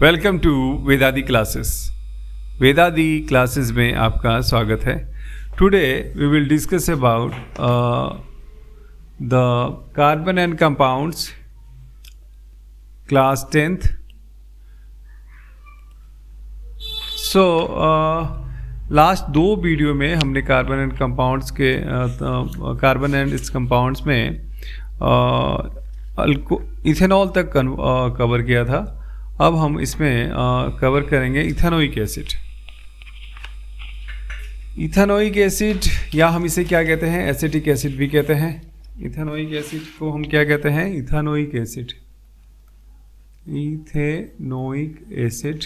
Welcome to Vedadi classes. Vedadi classes में आपका स्वागत है। Today we will discuss about the carbon and compounds class 10th। So last दो video में हमने कार्बन एंड कंपाउंड्स के कार्बन एंड इस कंपाउंड्स में इथेनॉल तक कवर किया था। अब हम इसमें कवर करेंगे इथेनोइक एसिड। इथेनोइक एसिड या हम इसे क्या कहते हैं, एसिटिक एसिड भी कहते हैं। इथेनोइक एसिड को हम क्या कहते हैं, इथेनोइक एसिड। इथेनोइक एसिड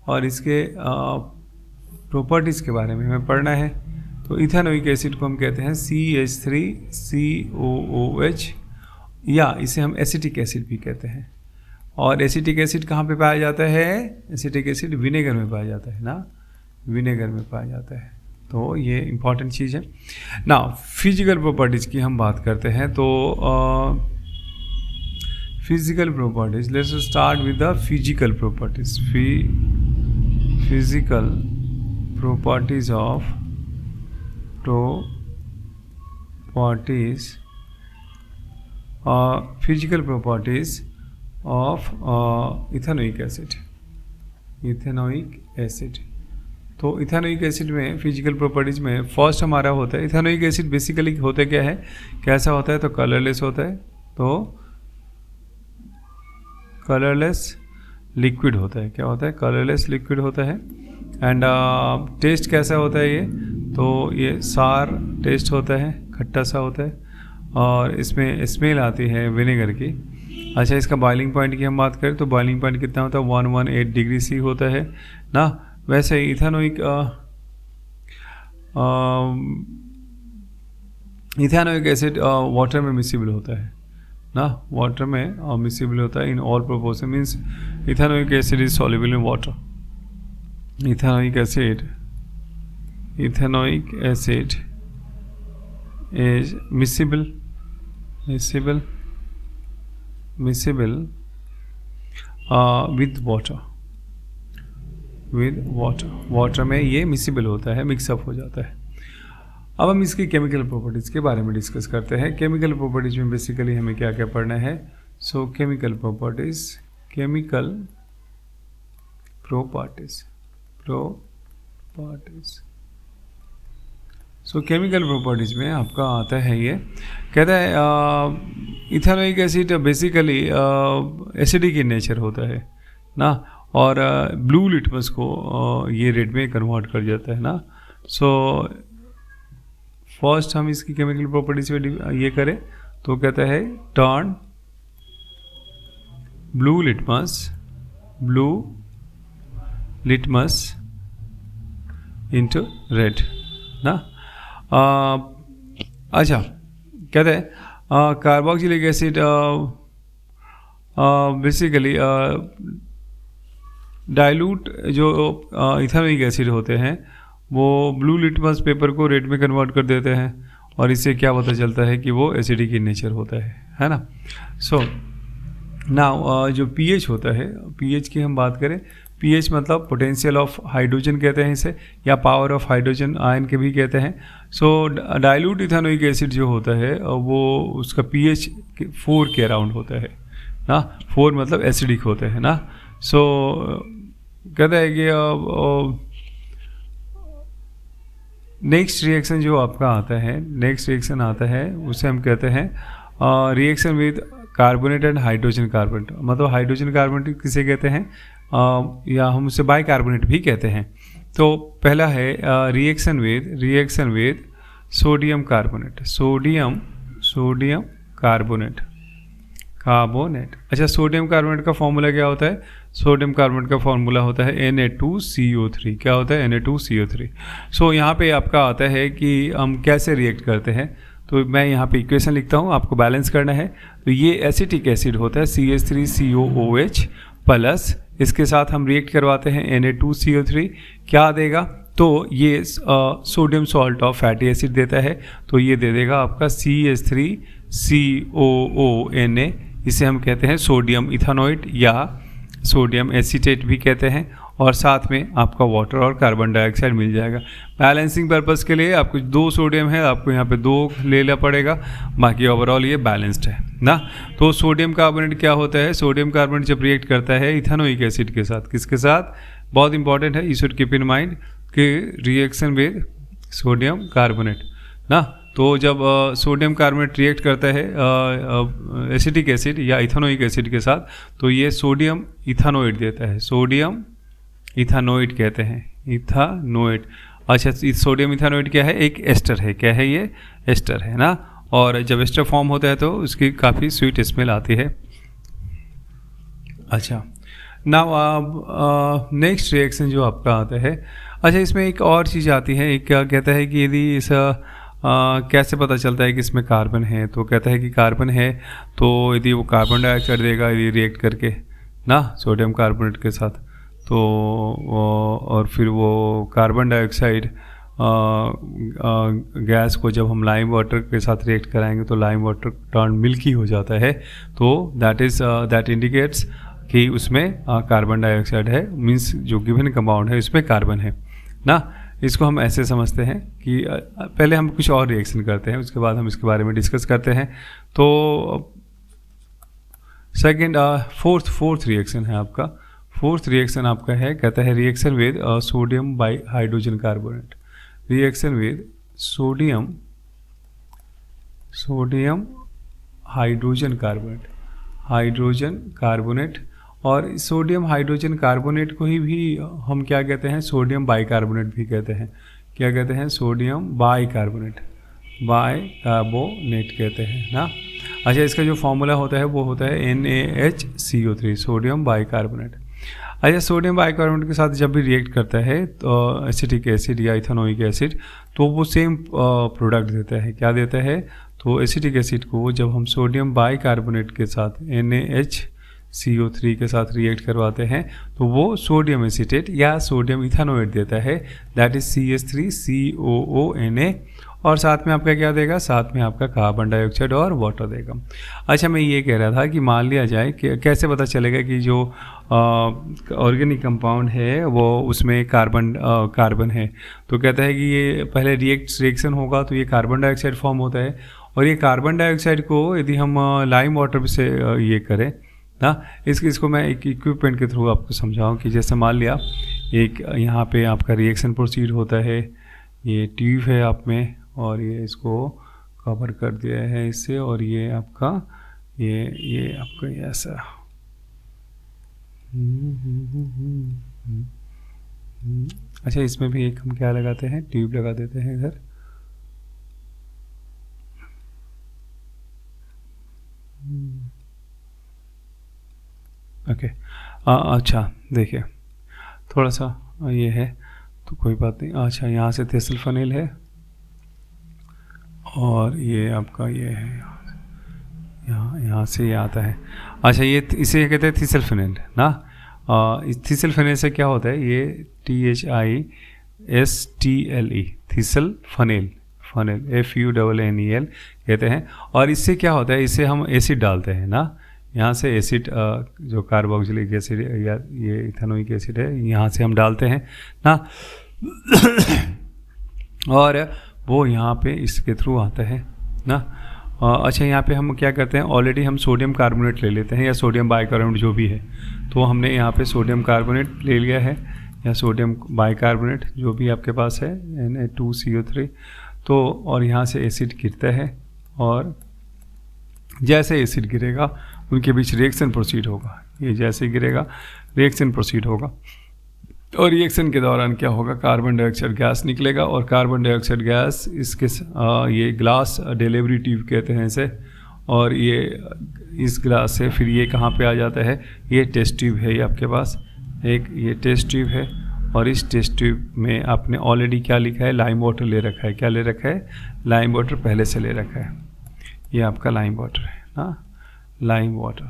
और इसके प्रॉपर्टीज़ के बारे में हमें पढ़ना है। तो इथेनोइक एसिड को हम कहते हैं CH3COOH या इसे हम एसिटिक एसिड भी कहते हैं। और एसिटिक एसिड कहाँ पे पाया जाता है? एसिटिक एसिड विनेगर में पाया जाता है ना, विनेगर में पाया जाता है। तो ये इंपॉर्टेंट चीज़ है ना। फिजिकल प्रॉपर्टीज़ की हम बात करते हैं तो physical properties, let's start with the physical properties. Physical properties of physical properties of ethanoic acid. Ethanoic acid, तो इथेनोइक एसिड में फिजिकल प्रॉपर्टीज में फर्स्ट हमारा होता है, इथेनोइक एसिड बेसिकली होता क्या है, कैसा होता है? तो कलरलेस होता है। तो कलरलेस लिक्विड होता है। क्या होता है? कलरलेस लिक्विड होता है। एंड टेस्ट कैसा होता है ये? तो ये सार टेस्ट होता है, खट्टा सा होता है और इसमें स्मेल आती है विनेगर की। अच्छा, इसका बॉइलिंग पॉइंट की हम बात करें तो बॉइलिंग पॉइंट कितना होता है? 118 डिग्री सी होता है ना। वैसे इथेनोइक एसिड वाटर में मिसिबल होता है ना, वाटर में मिसिबल होता है in all proportion. Means ethanoic acid is soluble in water. Ethanoic acid is miscible with water में ये मिसिबल होता है, मिक्सअप हो जाता है। अब हम इसकी केमिकल प्रॉपर्टीज़ के बारे में डिस्कस करते हैं। केमिकल प्रॉपर्टीज़ में बेसिकली हमें क्या क्या पढ़ना है? सो केमिकल प्रॉपर्टीज़ सो केमिकल प्रॉपर्टीज़ में आपका आता है, ये कहता है ethanoic acid basically acidic in nature होता है ना, और ब्लू लिटमस को ये रेड में कन्वर्ट कर जाता है ना। सो फर्स्ट हम इसकी केमिकल प्रॉपर्टीज पे ये करें तो कहता है turn blue litmus into red ना। अच्छा, कहते हैं कार्बोक्सिलिक एसिड बेसिकली डाइल्यूट जो इथेनोइक एसिड होते हैं वो ब्लू लिटमस पेपर को रेड में कन्वर्ट कर देते हैं और इससे क्या पता चलता है कि वो एसिडिक इन नेचर होता है ना। सो नाउ जो पीएच होता है, पीएच की हम बात करें, पीएच मतलब पोटेंशियल ऑफ हाइड्रोजन कहते हैं इसे, या पावर ऑफ हाइड्रोजन आयन के भी कहते हैं। सो डाइल्यूट इथेनोइक एसिड जो होता है वो उसका पीएच 4 के अराउंड होता है ना। 4 मतलब एसिडिक होता है ना। सो कहता है कि नेक्स्ट रिएक्शन जो आपका आता है, उसे हम कहते हैं reaction with carbonate and hydrogen carbonate. मतलब हाइड्रोजन कार्बोनेट किसे कहते हैं, या हम उसे बाइकार्बोनेट भी कहते हैं। तो पहला है रिएक्शन विद सोडियम कार्बोनेट। अच्छा, सोडियम कार्बोनेट का फॉर्मूला क्या होता है? सोडियम कार्बोनेट का फॉर्मूला होता है Na2CO3। क्या होता है? Na2CO3। सो यहाँ पे आपका आता है कि हम कैसे रिएक्ट करते हैं। तो मैं यहाँ पे इक्वेशन लिखता हूँ, आपको बैलेंस करना है। तो ये एसिटिक एसिड होता है CH3COOH प्लस इसके साथ हम रिएक्ट करवाते हैं Na2CO3, क्या देगा? तो ये sodium salt of fatty acid देता है, तो ये दे देगा आपका CH3COONA। इसे हम कहते हैं सोडियम इथेनोइट या सोडियम एसीटेट भी कहते हैं, और साथ में आपका वाटर और कार्बन डाइऑक्साइड मिल जाएगा। बैलेंसिंग पर्पस के लिए आपको 2 सोडियम है, आपको यहाँ पे 2 लेना पड़ेगा, बाकी ओवरऑल ये बैलेंस्ड है ना। तो सोडियम कार्बोनेट क्या होता है, सोडियम कार्बोनेट जब रिएक्ट करता है इथेनोइक एसिड के साथ, किसके साथ, बहुत इंपॉर्टेंट है, you should keep in mind कि रिएक्शन विद सोडियम कार्बोनेट ना। तो जब सोडियम कार्बोनेट रिएक्ट करता है एसिटिक एसिड या इथेनोइक एसिड के साथ, तो ये सोडियम इथानोइड देता है, सोडियम इथानोइड कहते हैं, इथानोइड। अच्छा, सोडियम इथानोइड क्या है, एक एस्टर है, क्या है ये, एस्टर है ना। और जब एस्टर फॉर्म होता है तो उसकी काफ़ी स्वीट स्मेल आती है। अच्छा, नाउ नेक्स्ट रिएक्शन जो आपका आता है, अच्छा इसमें एक और चीज़ आती है, एक क्या कहता है कि यदि इस कैसे पता चलता है कि इसमें कार्बन है, तो कहता है कि कार्बन है तो यदि वो कार्बन डाइऑक्साइड देगा यदि रिएक्ट करके ना सोडियम कार्बोनेट के साथ, तो और फिर वो कार्बन डाइऑक्साइड गैस को जब हम लाइम वाटर के साथ रिएक्ट कराएंगे तो लाइम वाटर टर्न मिल्की हो जाता है, तो दैट इंडिकेट्स कि उसमें कार्बन डाइऑक्साइड है, मीन्स जो गिवन कंपाउंड है उसमें कार्बन है ना। इसको हम ऐसे समझते हैं कि पहले हम कुछ और रिएक्शन करते हैं, उसके बाद हम इसके बारे में डिस्कस करते हैं। तो सेकंड फोर्थ रिएक्शन है आपका, फोर्थ रिएक्शन आपका है, कहता है reaction with sodium by hydrogen carbonate, reaction with sodium hydrogen carbonate. और सोडियम हाइड्रोजन कार्बोनेट को ही भी हम क्या कहते हैं, सोडियम बाइकार्बोनेट भी कहते हैं। क्या कहते हैं, सोडियम बाइकार्बोनेट कहते हैं ना। अच्छा, इसका जो फॉर्मूला होता है वो होता है NaHCO3, सोडियम बाइकार्बोनेट। अच्छा, सोडियम बाइकार्बोनेट के साथ जब भी रिएक्ट करता है तो एसिटिक एसिड या इथेनोइक एसिड, तो वो सेम प्रोडक्ट देता है, क्या देता है, तो एसिटिक एसिड को जब हम सोडियम बाइकार्बोनेट के साथ NaHCO3 के साथ रिएक्ट करवाते हैं तो वो सोडियम एसीटेट या सोडियम इथेनोएट देता है, दैट इज CH3COONA, और साथ में आपका क्या देगा, साथ में आपका कार्बन डाइऑक्साइड और वाटर देगा। अच्छा, मैं ये कह रहा था कि मान लिया जाए कि कैसे पता चलेगा कि जो ऑर्गेनिक कंपाउंड है वो उसमें कार्बन है, तो कहता है कि ये पहले रिएक्शन होगा तो ये कार्बन डाइऑक्साइड फॉर्म होता है, और ये कार्बन डाइऑक्साइड को यदि हम लाइम वाटर से ये करें ना, इसको मैं एक इक्विपमेंट के थ्रू आपको समझाऊं कि जैसे मान लिया एक यहाँ पे आपका रिएक्शन प्रोसीड होता है, ये ट्यूब है आप में, और ये इसको कवर कर दिया है इससे, और ये आपका ये आपका ये ऐसा अच्छा, इसमें भी एक हम क्या लगाते हैं, ट्यूब लगा देते हैं इधर। ओके, अच्छा देखिए थोड़ा सा ये है तो कोई बात नहीं। अच्छा, यहाँ से थेसल्फोनिल है और ये आपका ये है, यहाँ से ये आता है। अच्छा, ये इसे कहते हैं थीसल्फेनिल ना। इस थीसल्फेनिल से क्या होता है, ये THISTLE, थीसल्फेनिल, FUNNEL कहते हैं। और इससे क्या होता है, इससे हम एसिड डालते हैं ना, यहाँ से एसिड जो कार्बोक्सिलिक एसिड या ये इथेनोइक एसिड है, यहाँ से हम डालते हैं ना, और वो यहाँ पे इसके थ्रू आता है ना। अच्छा, यहाँ पे हम क्या करते हैं, ऑलरेडी हम सोडियम कार्बोनेट ले लेते हैं या सोडियम बाइकार्बोनेट जो भी है, तो हमने यहाँ पे सोडियम कार्बोनेट ले लिया है या सोडियम बाइकार्बोनेट जो भी आपके पास है, Na2CO3, तो और यहाँ से एसिड गिरता है, और जैसे एसिड गिरेगा उनके बीच रिएक्शन प्रोसीड होगा, ये जैसे गिरेगा रिएक्शन प्रोसीड होगा, और रिएक्शन के दौरान क्या होगा, कार्बन डाइऑक्साइड गैस निकलेगा, और कार्बन डाइऑक्साइड गैस इसके ये ग्लास डिलीवरी ट्यूब कहते हैं इसे, और ये इस ग्लास से फिर ये कहाँ पे आ जाता है, ये टेस्ट ट्यूब है, ये आपके पास एक ये टेस्ट ट्यूब है, और इस टेस्ट ट्यूब में आपने ऑलरेडी क्या लिखा है, लाइम वाटर ले रखा है। क्या ले रखा है, लाइम वाटर पहले से ले रखा है, ये आपका लाइम वाटर है ना, लाइम वाटर।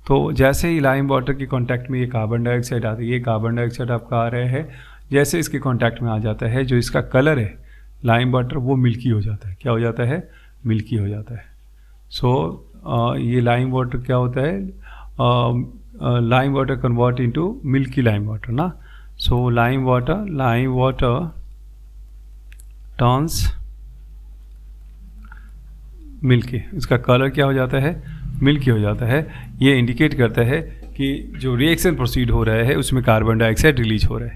तो जैसे ही लाइम वाटर के कांटेक्ट में ये कार्बन डाइऑक्साइड आती है, ये कार्बन डाइऑक्साइड आपका आ रहा है, जैसे इसके कांटेक्ट में आ जाता है, जो इसका कलर है लाइम वाटर वो मिल्की हो जाता है। क्या हो जाता है, मिल्की हो जाता है। सो ये लाइम वाटर क्या होता है, lime water convert into milky lime water ना. So lime water turns milky. इसका कलर क्या हो जाता है, मिल्की हो जाता है. ये इंडिकेट करता है कि जो रिएक्शन प्रोसीड हो रहा है उसमें कार्बन डाइऑक्साइड रिलीज हो रहा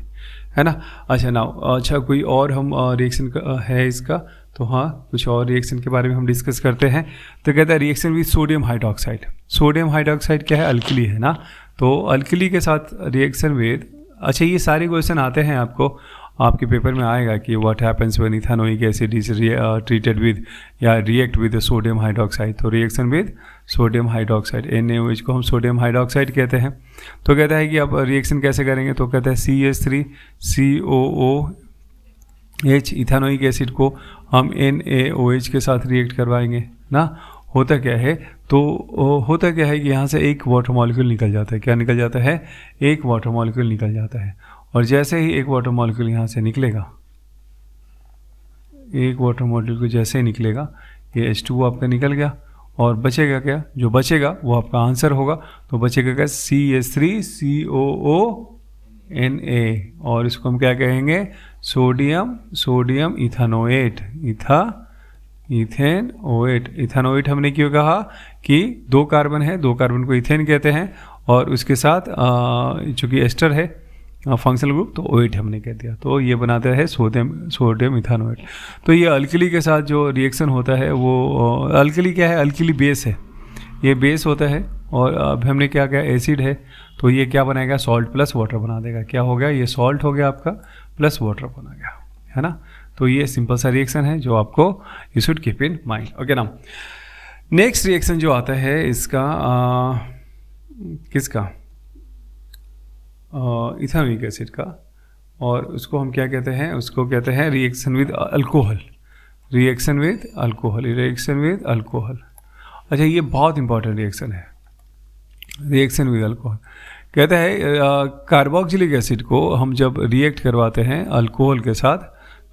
है ना. अच्छा नाउ, अच्छा कोई और हम रिएक्शन है इसका, तो हाँ कुछ और रिएक्शन के बारे में हम डिस्कस करते हैं. तो कहता है reaction with sodium hydroxide. Sodium hydroxide क्या है, अल्कली है ना. तो अल्कली के साथ रिएक्शन विद, अच्छा ये सारे क्वेश्चन आते हैं आपको, आपके पेपर में आएगा कि what happens when ethanoic acid is treated with या रिएक्ट विद सोडियम हाइड्रोक्साइड. तो reaction with sodium hydroxide, NaOH को हम सोडियम हाइड्रोक्साइड कहते हैं. तो कहता है कि अब रिएक्शन कैसे करेंगे, तो कहता है CH3COOH इथेनोइक एसिड को हम NaOH के साथ रिएक्ट करवाएंगे ना. होता क्या है, तो होता क्या है कि यहाँ से एक वाटर मॉलिक्यूल निकल जाता है. क्या निकल जाता है, एक वाटर मॉलिक्यूल निकल जाता है. और जैसे ही एक वाटर मॉलिक्यूल यहाँ से निकलेगा, एक वाटर मॉलिक्यूल जैसे ही निकलेगा, ये H2O आपका निकल गया. और बचेगा क्या, जो बचेगा वो आपका आंसर होगा. तो बचेगा क्या, CH3COONA. और इसको हम क्या कहेंगे, सोडियम इथेनोएट. इथेनोएट. इथेनोएट हमने क्यों कहा कि 2 कार्बन है, 2 कार्बन को इथेन कहते हैं. और उसके साथ चूँकि एस्टर है फंक्शनल ग्रुप, तो OH हमने कह दिया. तो ये बनाता है सोडियम इथेनोएट. तो ये अल्कली के साथ जो रिएक्शन होता है वो अल्कली क्या है, अल्कली बेस है, ये बेस होता है. और अब हमने क्या किया, एसिड है, तो ये क्या बनाएगा, सॉल्ट प्लस वाटर बना देगा. क्या हो गया, ये सॉल्ट हो गया आपका प्लस वाटर बना गया, है ना. तो ये सिंपल सा रिएक्शन है जो आपको you should keep in mind. Okay ना. नेक्स्ट रिएक्शन जो आता है इसका किसका, इथेनोइक एसिड का. और उसको हम क्या कहते हैं, उसको कहते हैं reaction with alcohol. Reaction with alcohol. अच्छा ये बहुत इंपॉर्टेंट रिएक्शन है, रिएक्शन विद अल्कोहल. कहता है कार्बोक्सिलिक एसिड को हम जब रिएक्ट करवाते हैं अल्कोहल के साथ,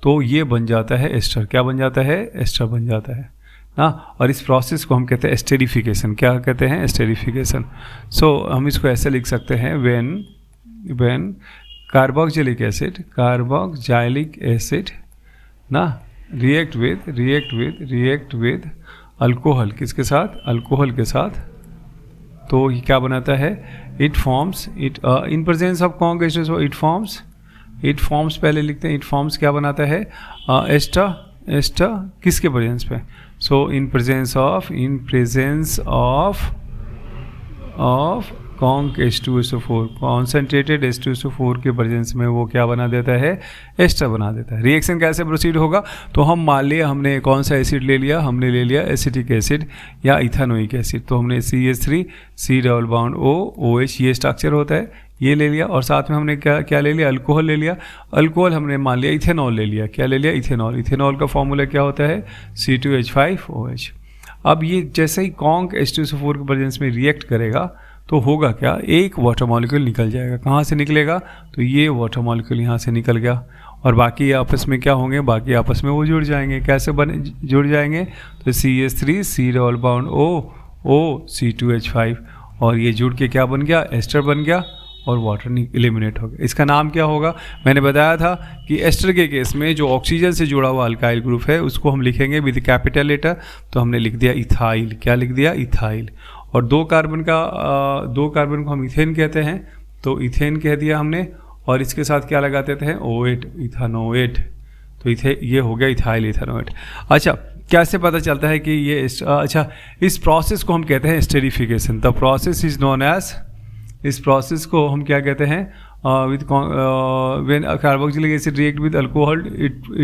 तो ये बन जाता है एस्टर. क्या बन जाता है, एस्टर बन जाता है ना. और इस प्रोसेस को हम कहते हैं एस्टेरिफिकेशन. क्या कहते हैं, एस्टेरिफिकेशन. सो हम इसको ऐसे लिख सकते हैं, when carboxylic acid ना react with अल्कोहल. किसके साथ, अल्कोहल के साथ. तो ये क्या बनाता है, it forms in presence of conc H2SO it forms पहले लिखते हैं. it forms क्या बनाता है, एस्टर किसके प्रेजेंस पे, सो in presence of conc H2SO4, concentrated H2SO4 के प्रेजेंस में वो क्या बना देता है, एस्टर बना देता है. रिएक्शन कैसे प्रोसीड होगा, तो हम मान लिया हमने कौन सा एसिड ले लिया, हमने ले लिया एसिटिक एसिड या इथेनोइक एसिड. तो हमने CH3COOH ये स्ट्रक्चर होता है, ये ले लिया. और साथ में हमने क्या ले लिया, अल्कोहल ले लिया. अल्कोहल हमने मान लिया इथेनॉल ले लिया. क्या ले लिया, इथेनॉल. इथेनॉल का फॉर्मूला क्या होता है, C2H5OH. अब ये जैसे ही कॉन्क H2SO4 के प्रेजेंस में रिएक्ट करेगा तो होगा क्या, एक वाटर मॉलिक्यूल निकल जाएगा. कहाँ से निकलेगा, तो ये वाटर मॉलिक्यूल यहाँ से निकल गया. और बाकी आपस में क्या होंगे, बाकी आपस में वो जुड़ जाएंगे. कैसे जुड़ जाएंगे, तो CH3COOC2H5. और ये जुड़ के क्या बन गया, एस्टर बन गया और वाटर एलिमिनेट हो गया. इसका नाम क्या होगा, मैंने बताया था कि एस्टर के केस में जो ऑक्सीजन से जुड़ा हुआ अल्काइल ग्रुप है उसको हम लिखेंगे विद कैपिटल लेटर. तो हमने लिख दिया इथाइल. क्या लिख दिया, इथाइल. और 2 कार्बन को हम इथेन कहते हैं, तो इथेन कह दिया हमने. और इसके साथ क्या लगा देते हैं, OH, इथेनोएट. तो ये हो गया इथाइल इथेनोएट. अच्छा कैसे पता चलता है कि ये अच्छा, इस प्रोसेस को हम कहते हैं esterification. The process is known as, इस प्रोसेस को हम क्या कहते हैं, with when a carboxylic acid react with alcohol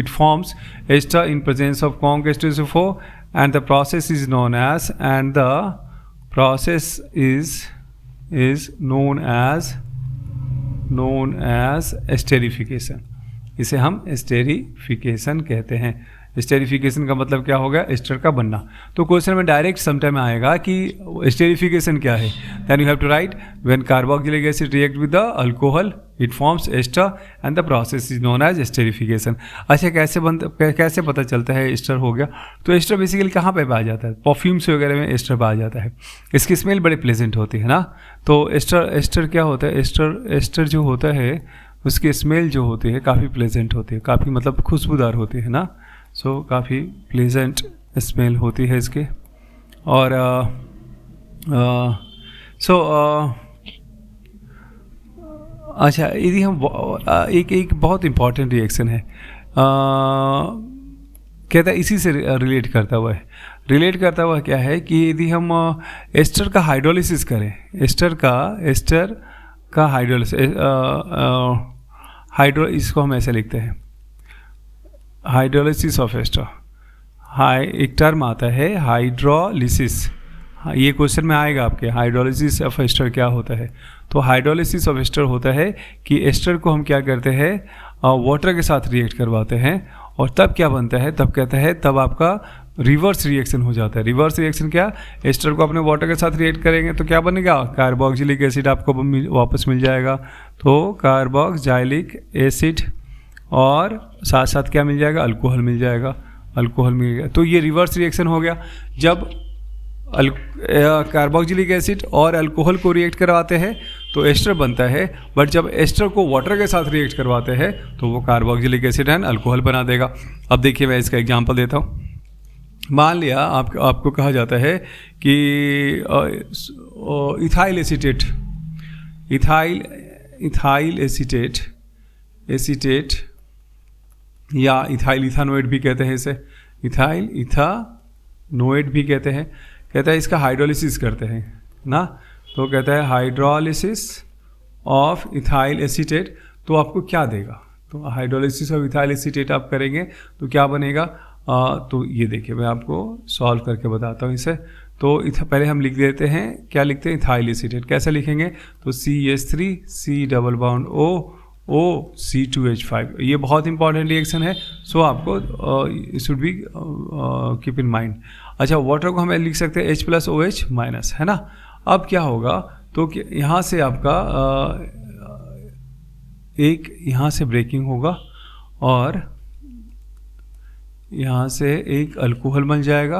it forms ester in presence of conc H2SO4 and the process is known as esterification. इसे हम एस्टेरिफिकेशन कहते हैं. एस्टेरिफिकेशन का मतलब क्या होगा, एस्टर का बनना। तो क्वेश्चन में डायरेक्ट समटाइम आएगा कि एस्टेरिफिकेशन क्या है, then you have to write when carboxylic acid react with the alcohol it forms ester and the process is known as esterification. अच्छा, कैसे पता चलता है एस्टर हो गया? तो एस्टर बेसिकली कहाँ पे पाया जाता है? परफ्यूम्स वगैरह में एस्टर पाया जाता है। इसकी स्मेल बड़े प्लेजेंट होती है ना। तो एस्टर क्या होता है, एस्टर जो होता है उसकी स्मेल जो होती है काफ़ी प्लेजेंट होती है, काफ़ी मतलब खुशबूदार होती है ना। सो काफ़ी प्लेजेंट स्मेल होती है इसके। और अच्छा, यदि हम एक बहुत इम्पॉर्टेंट रिएक्शन है, कहता है इसी से रिलेट करता हुआ क्या है कि यदि हम एस्टर का हाइड्रोलिसिस करें, एस्टर का हाइड्रोलिसिस इसको हम ऐसे लिखते हैं, हाइड्रोलिसिस ऑफ एस्टर। एक टर्म आता है हाइड्रोलिसिस, ये क्वेश्चन में आएगा आपके, हाइड्रोलिसिस ऑफ एस्टर क्या होता है? तो हाइड्रोलिसिस ऑफ एस्टर होता है कि एस्टर को हम क्या करते हैं, वाटर के साथ रिएक्ट करवाते हैं, और तब क्या बनता है, तब कहता है तब आपका रिवर्स रिएक्शन हो जाता है। रिवर्स रिएक्शन क्या, एस्टर को अपने वाटर के साथ रिएक्ट करेंगे तो क्या बनेगा, कार्बोक्सिलिक एसिड आपको वापस मिल जाएगा। तो कार्बोक्सिलिक एसिड और साथ साथ क्या मिल जाएगा, अल्कोहल मिल जाएगा। तो ये रिवर्स रिएक्शन हो गया। जब कार्बोक्सिलिक एसिड और अल्कोहल को रिएक्ट करवाते हैं तो एस्टर बनता है, बट जब एस्टर को वाटर के साथ रिएक्ट करवाते हैं तो वो कार्बोक्सिलिक एसिड एंड अल्कोहल बना देगा। अब देखिए मैं इसका एग्जांपल देता हूँ। मान लिया आपको कहा जाता है कि इथाइल एसीटेट या इथाइल इथानोएट भी कहते हैं इसे, इथाइल इथानोएट भी कहते हैं। कहता है इसका हाइड्रोलिसिस करते हैं ना, तो कहता है हाइड्रोलिसिस ऑफ इथाइल एसीटेट, तो आपको क्या देगा, तो हाइड्रोलिसिस ऑफ इथाइल एसीटेट आप करेंगे तो क्या बनेगा। तो ये देखिए मैं आपको सॉल्व करके बताता हूँ इसे। तो पहले हम लिख देते हैं, क्या लिखते हैं, इथाइल एसीटेट। कैसे लिखेंगे, तो CH3 C double bond O C2H5। ये बहुत इंपॉर्टेंट रिएक्शन है, सो आपको should be keep in mind. अच्छा, वाटर को हम लिख सकते हैं H+OH- है ना। अब क्या होगा, तो यहाँ से आपका एक यहाँ से ब्रेकिंग होगा और यहाँ से एक अल्कोहल बन जाएगा।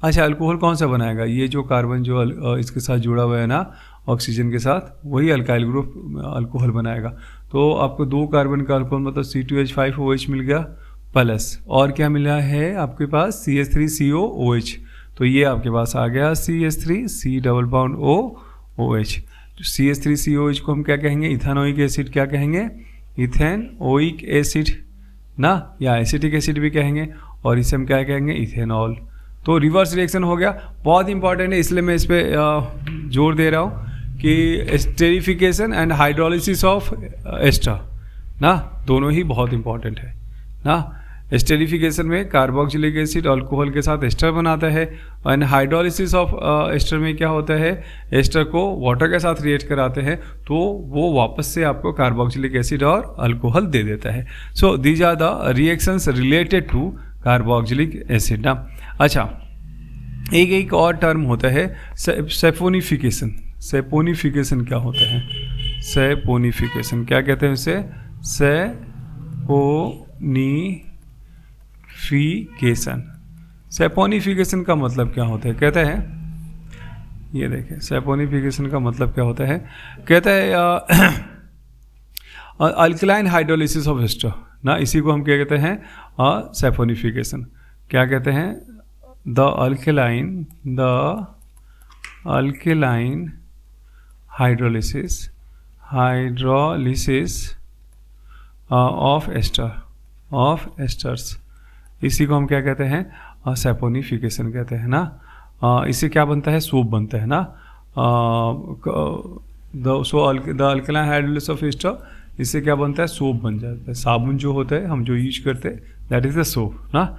अच्छा, अल्कोहल कौन सा बनाएगा, ये जो कार्बन जो इसके साथ जुड़ा हुआ है ना ऑक्सीजन के साथ, वही अल्काइल ग्रुप अल्कोहल बनाएगा। तो आपको 2 कार्बन का अल्कोहल मतलब C2H5OH मिल गया, प्लस और क्या मिला है आपके पास CH3COOH। तो ये आपके पास आ गया CH3 C double bond OOH। CH3COOH को हम क्या कहेंगे, इथेनोइक एसिड क्या कहेंगे, इथेनोइक एसिड ना, या एसिटिक एसिड भी कहेंगे, और इसे हम क्या कहेंगे, इथेनॉल। तो रिवर्स रिएक्शन हो गया, बहुत इंपॉर्टेंट है, इसलिए मैं इस पर जोर दे रहा हूँ कि esterification and hydrolysis of ester ना, दोनों ही बहुत इंपॉर्टेंट है ना। एस्टेरिफिकेशन में कार्बोक्सिलिक एसिड अल्कोहल के साथ एस्टर बनाता है, एंड हाइड्रोलिसिस ऑफ एस्टर में क्या होता है, एस्टर को वाटर के साथ रिएक्ट कराते हैं तो वो वापस से आपको कार्बोक्सिलिक एसिड और अल्कोहल दे देता है। So these are the reactions related to carboxylic acid ना। अच्छा, एक और टर्म होता है सेपोनिफिकेशन। सेपोनिफिकेशन क्या होता है, सेपोनिफिकेशन क्या कहते हैं उसे, सेपोनिफिकेशन का मतलब क्या होता है, कहते हैं, ये देखें सेपोनिफिकेशन का मतलब क्या होता है, कहता है अल्कलाइन हाइड्रोलिसिस ऑफ एस्टर ना, इसी को हम क्या कहते हैं, सेपोनिफिकेशन। क्या कहते हैं, the alkaline hydrolysis of esters, इसी को हम क्या कहते हैं, सेपोनिफिकेशन कहते हैं ना। इससे क्या बनता है, सोप बनता है ना। The alkaline hydrolysis of ester, इससे क्या बनता है, सोप बन जाता है। साबुन जो होता है हम जो यूज करते हैं दैट इज द सोप ना।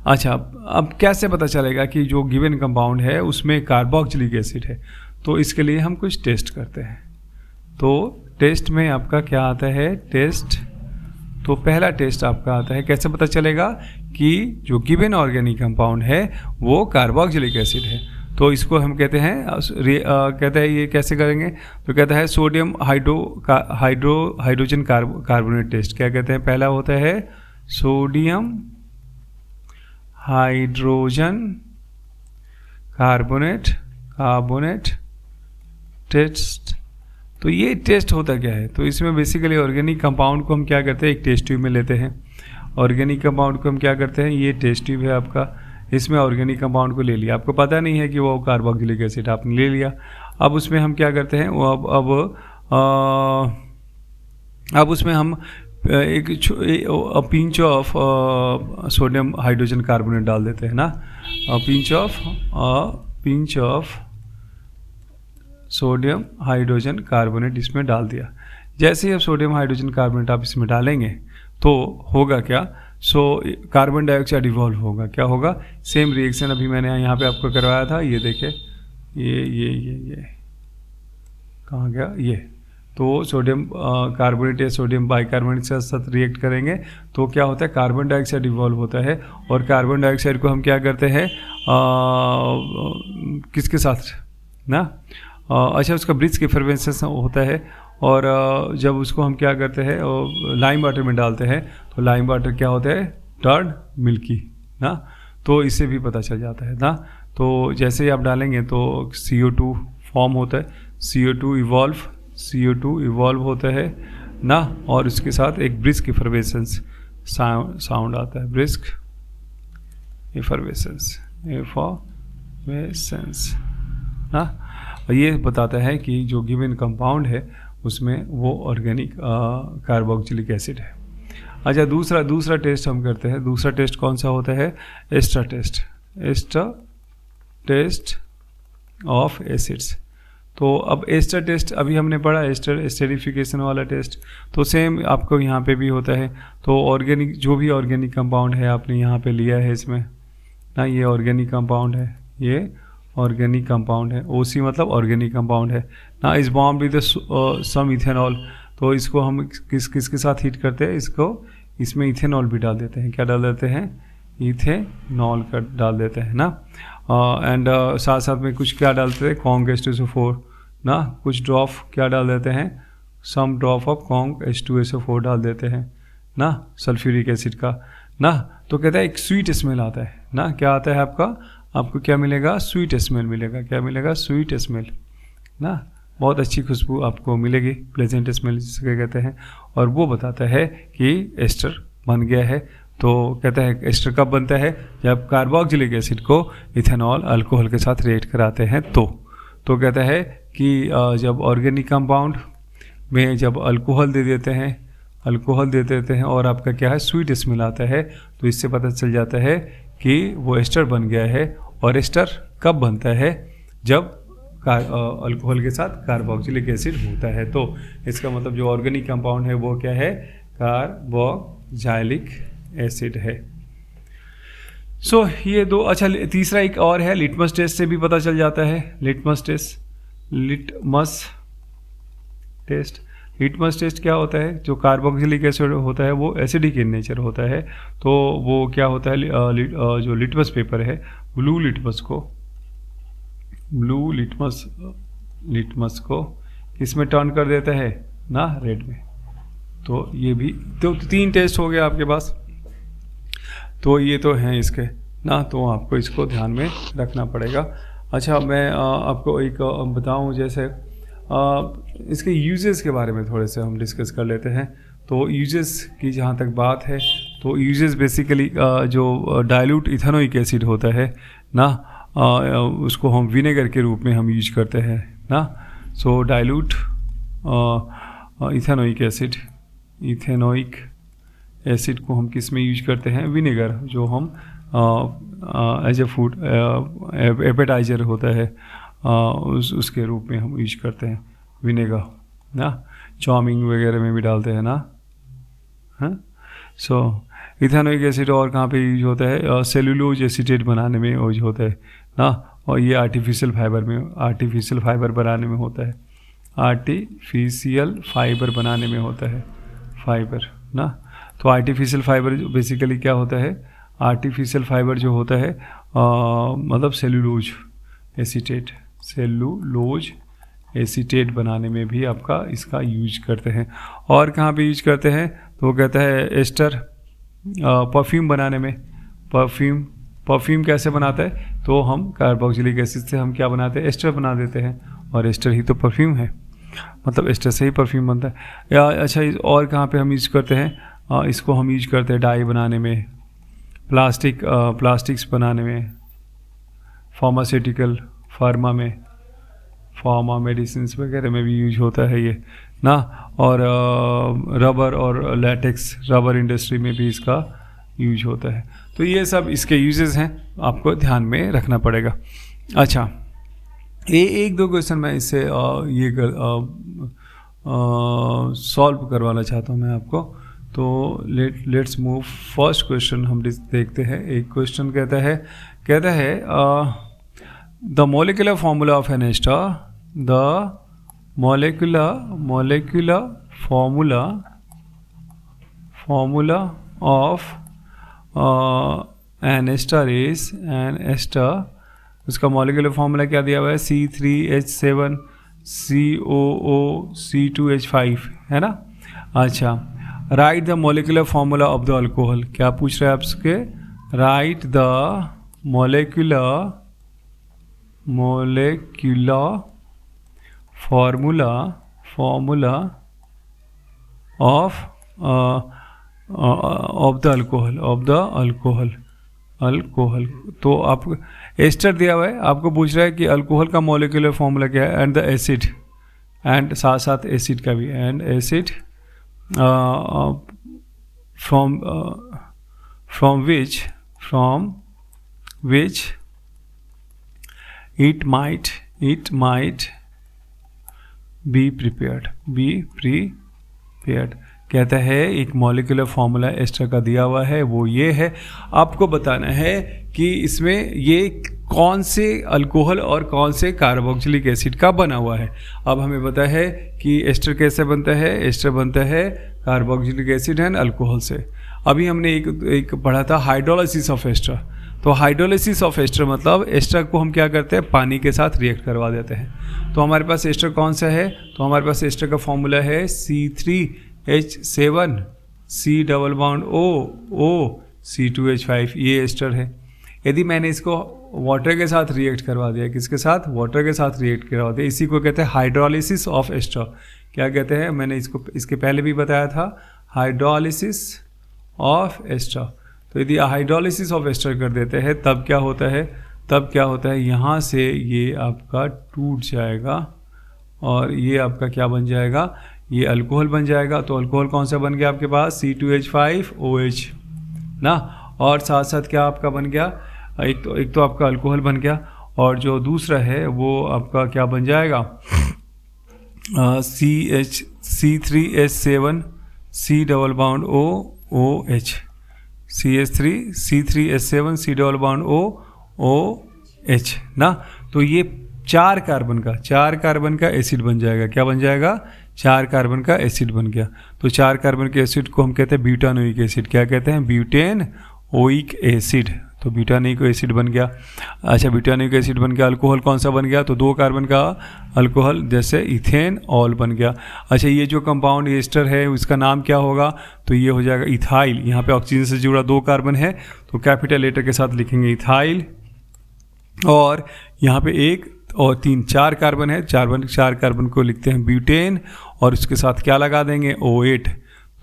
अच्छा, अब कैसे पता चलेगा कि जो गिवन कंपाउंड है उसमें कार्बोक्सिलिक एसिड है, तो इसके लिए हम कुछ टेस्ट करते हैं। तो टेस्ट में आपका क्या आता है, टेस्ट तो पहला टेस्ट आपका आता है, कैसे पता चलेगा कि जो गिवन ऑर्गेनिक कंपाउंड है वो कार्बोक्सिलिक एसिड है। तो इसको हम कहते हैं कहते हैं ये कैसे करेंगे, तो कहता है सोडियम हाइड्रोजन कार्बोनेट टेस्ट। क्या कहते हैं, पहला होता है सोडियम हाइड्रोजन कार्बोनेट टेस्ट। तो ये टेस्ट होता क्या है, तो इसमें बेसिकली ऑर्गेनिक कंपाउंड को हम क्या करते हैं, एक टेस्ट ट्यूब में लेते हैं। ऑर्गेनिक कंपाउंड को हम क्या करते हैं, ये टेस्ट ट्यूब है आपका, इसमें ऑर्गेनिक कंपाउंड को ले लिया, आपको पता नहीं है कि वो कार्बोक्सिलिक एसिड आपने ले लिया। अब उसमें हम क्या करते हैं, वो अब उसमें हम एक pinch of sodium hydrogen carbonate डाल देते हैं ना, pinch of sodium hydrogen carbonate इसमें डाल दिया। जैसे ही अब सोडियम हाइड्रोजन कार्बोनेट आप इसमें डालेंगे तो होगा क्या, कार्बन डाइऑक्साइड इवॉल्व होगा। क्या होगा, सेम रिएक्शन अभी मैंने यहाँ पे आपको करवाया था, ये देखे, ये कहाँ गया, ये तो सोडियम कार्बोनेट या सोडियम बाइकार्बोनेट के साथ रिएक्ट करेंगे तो क्या होता है, कार्बन डाइऑक्साइड इवॉल्व होता है। और कार्बन डाइऑक्साइड को हम क्या करते हैं, किसके साथ ना, अच्छा उसका ब्रिज के एफर्वेसेंस होता है। और जब उसको हम क्या करते हैं, लाइम वाटर में डालते हैं तो लाइम वाटर क्या होता है, टर्ड मिल्की ना, तो इससे भी पता चल जाता है ना। तो जैसे ही आप डालेंगे तो CO2 फॉर्म होता है, CO2 इवॉल्व होता है ना, और उसके साथ एक ब्रिस्क एफर्वेसेंस साउंड आता है, ब्रिस्क एफर्वेसेंस ना। और ये बताता है कि जो गिवन कंपाउंड है उसमें वो ऑर्गेनिक कार्बोक्सिलिक एसिड है। अच्छा दूसरा टेस्ट हम करते हैं। दूसरा टेस्ट कौन सा होता है, एस्टर टेस्ट ऑफ एसिड्स। तो अब एस्टर टेस्ट अभी हमने पढ़ा, एस्टरिफिकेशन वाला टेस्ट, तो सेम आपको यहाँ पे भी होता है। तो ऑर्गेनिक जो भी ऑर्गेनिक कंपाउंड है आपने यहाँ पे लिया है इसमें ना, ये ऑर्गेनिक कंपाउंड है, ये ऑर्गेनिक कंपाउंड है, OC मतलब ऑर्गेनिक कंपाउंड है ना, इस बॉम्ब विद सम इथेनॉल। तो इसको हम किसके साथ हीट करते हैं, इसमें इथेनॉल भी डाल देते हैं। क्या डाल देते हैं, इथेनॉल का डाल देते हैं ना। एंड साथ साथ में कुछ क्या डालते हैं, कॉन्ग H2SO4 ना, कुछ ड्रॉप क्या डाल देते हैं, सम ड्रॉप ऑफ कॉन्ग H2SO4 डाल देते हैं ना, सल्फ्यूरिक एसिड का ना। तो कहता है एक स्वीट स्मेल आता है ना, क्या आता है आपको क्या मिलेगा, स्वीट स्मेल मिलेगा। क्या मिलेगा, स्वीट स्मेल ना, बहुत अच्छी खुशबू आपको मिलेगी, प्लेजेंट स्मेल जिसके कहते हैं। और वो बताता है कि एस्टर बन गया है। तो कहता है एस्टर कब बनता है, जब कार्बोक्सिलिक एसिड को इथेनॉल अल्कोहल के साथ रिएक्ट कराते हैं। तो कहता है कि जब ऑर्गेनिक कंपाउंड में जब अल्कोहल दे देते हैं और आपका क्या है, स्वीट स्मेल आता है, तो इससे पता चल जाता है कि वो एस्टर बन गया है। और एस्टर कब बनता है, जब अल्कोहल के साथ कार्बोक्सिलिक एसिड होता है। तो इसका मतलब जो ऑर्गेनिक कंपाउंड है वो क्या है, कार्बोक्सिलिक एसिड है। ये दो। अच्छा तीसरा एक और है, लिटमस टेस्ट से भी पता चल जाता है। लिटमस टेस्ट क्या होता है, जो कार्बोक्सिलिक एसिड होता है वो एसिडिक इन नेचर होता है। तो वो क्या होता है, जो लिटमस पेपर है, ब्लू लिटमस को किसमें टर्न कर देता है ना, रेड में। तो ये भी तो 3 टेस्ट हो गए आपके पास। तो ये तो हैं इसके ना, तो आपको इसको ध्यान में रखना पड़ेगा। अच्छा मैं आपको एक बताऊं, जैसे इसके यूजेस के बारे में थोड़े से हम डिस्कस कर लेते हैं। तो यूजेस की जहाँ तक बात है, तो यूजेस बेसिकली जो डाइल्यूट इथेनोइक एसिड होता है ना, उसको हम विनेगर के रूप में हम यूज करते हैं ना। सो डाइल्यूट इथेनोइक एसिड को हम किस में यूज करते हैं, विनेगर, जो हम एज ए फूड एपेटाइजर होता है उसके रूप में हम यूज करते हैं विनेगर ना। चाउमीन वगैरह में भी डालते हैं ना, हाँ। इथेनोइक एसिड और कहाँ पे यूज होता है, सेलुलोज एसीटेट बनाने में यूज होता है ना। और ये आर्टिफिशियल फाइबर बनाने में होता है, आर्टिफिशियल फाइबर बनाने में होता है, फाइबर ना। तो आर्टिफिशियल फाइबर बेसिकली क्या होता है, आर्टिफिशियल फाइबर जो होता है मतलब सेलुलोज एसीटेट, सेलुलोज एसीटेट बनाने में भी आपका इसका यूज करते हैं। और कहाँ पे यूज करते हैं, तो वो कहता है एस्टर परफ्यूम बनाने में। परफ्यूम कैसे बनाता है, तो हम कार्बोक्सिलिक एसिड से हम क्या बनाते हैं, एस्टर बना देते हैं, और एस्टर ही तो परफ्यूम है, मतलब एस्टर से ही परफ्यूम बनता है। या अच्छा, और कहाँ पे हम यूज करते हैं, इसको हम यूज करते हैं डाई बनाने में, प्लास्टिक्स बनाने में, फार्मास्यूटिकल फार्मा मेडिसिन वगैरह में भी यूज होता है ये ना। और रबर और लैटेक्स, रबर इंडस्ट्री में भी इसका यूज होता है। तो ये सब इसके यूजेस हैं, आपको ध्यान में रखना पड़ेगा। अच्छा, एक दो क्वेश्चन मैं इससे ये सॉल्व करवाना चाहता हूँ मैं आपको। तो लेट्स मूव। फर्स्ट क्वेश्चन हम देखते हैं। एक क्वेश्चन कहता है the molecular formula of an ester, the molecular formula of an ester is an ester, उसका molecular formula क्या दिया हुआ है, C3H7 COO C2H5 है ना। अच्छा, right the molecular formula of the alcohol, क्या पूछ रहे हैं आपसे, right the molecular formula of the alcohol. तो आप एस्टर दिया हुआ है, आपको पूछ रहा है कि अल्कोहल का मोलिकुलर फॉर्मूला क्या है, एंड द एसिड, एंड साथ साथ एसिड का भी, and acid from which it might be prepared। कहता है एक मॉलिक्यूलर फॉर्मूला एस्टर का दिया हुआ है, वो ये है। आपको बताना है कि इसमें ये कौन से अल्कोहल और कौन से कार्बोक्सिलिक एसिड का बना हुआ है। अब हमें पता है कि एस्टर कैसे बनता है, एस्टर बनता है कार्बोक्सिलिक एसिड एंड अल्कोहल से। अभी हमने एक पढ़ा था हाइड्रोलाइसिस ऑफ एस्टर। तो हाइड्रोलाइसिस ऑफ एस्टर मतलब एस्टर को हम क्या करते हैं, पानी के साथ रिएक्ट करवा देते हैं। तो हमारे पास एस्टर कौन सा है, तो हमारे पास एस्टर का फॉर्मूला है C3H7 C+O C2H5, ये एस्टर है। यदि मैंने इसको वाटर के साथ रिएक्ट करवा दिया, किसके साथ, वाटर के साथ रिएक्ट करवा दिया, इसी को कहते हैं हाइड्रोलाइसिस ऑफ एस्टर। क्या कहते हैं, मैंने इसके पहले भी बताया था, हाइड्रोलाइसिस ऑफ एस्टर। तो यदि हाइड्रोलाइसिस ऑफ एस्टर कर देते हैं तब क्या होता है, यहाँ से ये आपका टूट जाएगा और ये आपका क्या बन जाएगा, ये अल्कोहल बन जाएगा। तो अल्कोहल कौन सा बन गया आपके पास, C2H5OH ना। और साथ साथ क्या आपका बन गया, एक तो आपका अल्कोहल बन गया, और जो दूसरा है वो आपका क्या बन जाएगा, C3H7 C+OOH C3H7 C+OOH ना। तो ये चार कार्बन का एसिड बन जाएगा। क्या बन जाएगा, 4 कार्बन का एसिड बन गया। तो 4 कार्बन के एसिड को हम कहते हैं ब्यूटानोइक एसिड। क्या कहते हैं, ब्यूटेनोइक एसिड। तो ब्यूटानोइक एसिड बन गया। अच्छा, ब्यूटानोइक एसिड बन गया। अल्कोहल कौन सा बन गया, तो 2 कार्बन का अल्कोहल, जैसे इथेन ऑल बन गया। अच्छा, ये जो कंपाउंड एस्टर है उसका नाम क्या होगा, तो ये हो जाएगा इथाइल। यहाँ पे ऑक्सीजन से जुड़ा 2 कार्बन है तो कैपिटल लेटर के साथ लिखेंगे इथाइल। और यहाँ पे 1 और 3 4 कार्बन है, 4 कार्बन को लिखते हैं ब्यूटेन, और उसके साथ क्या लगा देंगे, O8,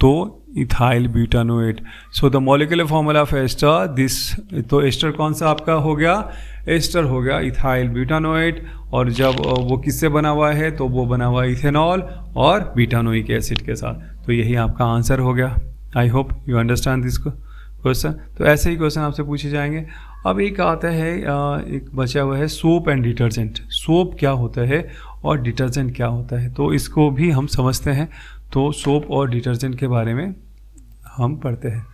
तो ethyl butanoate. So the molecular formula of ester this. तो एस्टर कौन सा आपका हो गया, एस्टर हो गया इथाइल ब्यूटानोएट। और जब वो किससे बना हुआ है, तो वो बना हुआ इथेनॉल और ब्यूटानोइक एसिड के साथ। तो यही आपका आंसर हो गया। I hope you understand this question. तो ऐसे ही क्वेश्चन आपसे पूछे जाएंगे। अब एक आता है, एक बचा हुआ है सोप एंड डिटर्जेंट। सोप क्या होता है और डिटर्जेंट क्या होता है, तो इसको भी हम समझते हैं। तो सोप और डिटर्जेंट के बारे में हम पढ़ते हैं।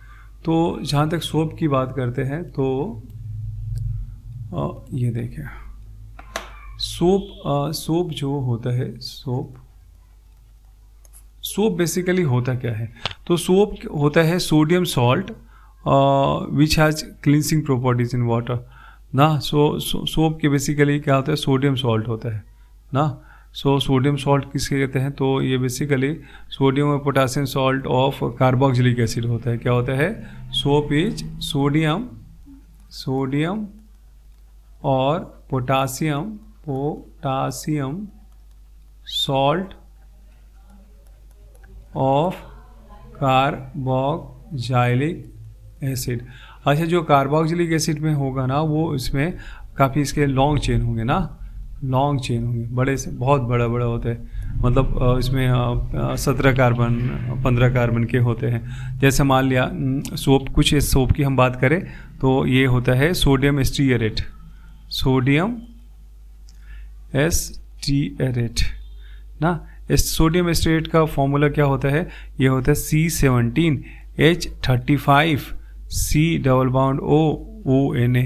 तो जहाँ तक सोप की बात करते हैं तो ये देखिए, सोप जो होता है, सोप बेसिकली होता क्या है? तो सोप होता है sodium salt which has cleansing properties in water ना। सोप के बेसिकली क्या होता है? सोडियम सॉल्ट होता है ना। सोडियम सॉल्ट किसके कहते हैं? तो ये बेसिकली सोडियम और potassium salt of carboxylic acid होता है। क्या होता है? सोप इज सोडियम और potassium salt of carboxylic acid. अच्छा, जो कार्बोक्सिलिक एसिड में होगा ना, वो इसमें काफ़ी इसके लॉन्ग चेन होंगे ना, लॉन्ग चेन होंगे, बड़े से बहुत बड़ा होता है। मतलब इसमें 17 कार्बन 15 कार्बन के होते हैं। जैसे मान लिया सोप, कुछ इस सोप की हम बात करें तो ये होता है सोडियम एस्टीएरेट ना। इस सोडियम एस्टीएरेट का फॉर्मूला क्या होता है? ये होता है C17H35 डबल बॉन्ड ONA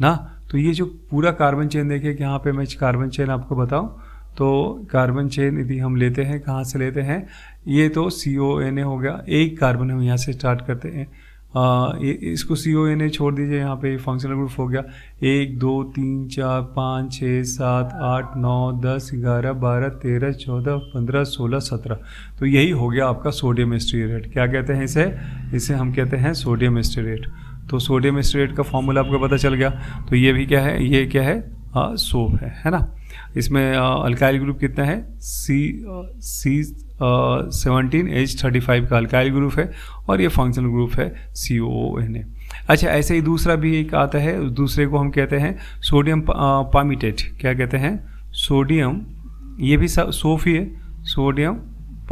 ना। तो ये जो पूरा कार्बन चेन देखिए कि यहाँ पे मैं कार्बन चेन आपको बताऊँ तो कार्बन चेन यदि हम लेते हैं, कहाँ से लेते हैं? ये तो CONA हो गया, एक कार्बन हम यहाँ से स्टार्ट करते हैं। इसको CONA छोड़ दीजिए, यहाँ पे फंक्शनल ग्रुप हो गया 1 2 3 4 5 6 7 8 9 10 11 12 13 14 15 16 17। तो यही हो गया आपका सोडियम एस्टीएरेट। क्या कहते हैं इसे हम कहते हैं सोडियम एस्टीएरेट। तो सोडियम एस्टीएरेट का फॉर्मूला आपको पता चल गया। तो ये भी क्या है? ये क्या है? सोप है ना। इसमें अल्काइल ग्रुप कितना है? C17H35 का अल्काइल ग्रुप है और ये फंक्शनल ग्रुप है CONA। अच्छा, ऐसे ही दूसरा भी एक आता है, दूसरे को हम कहते हैं सोडियम पामीटेट। क्या कहते हैं? सोडियम, ये भी सोप ही है, सोडियम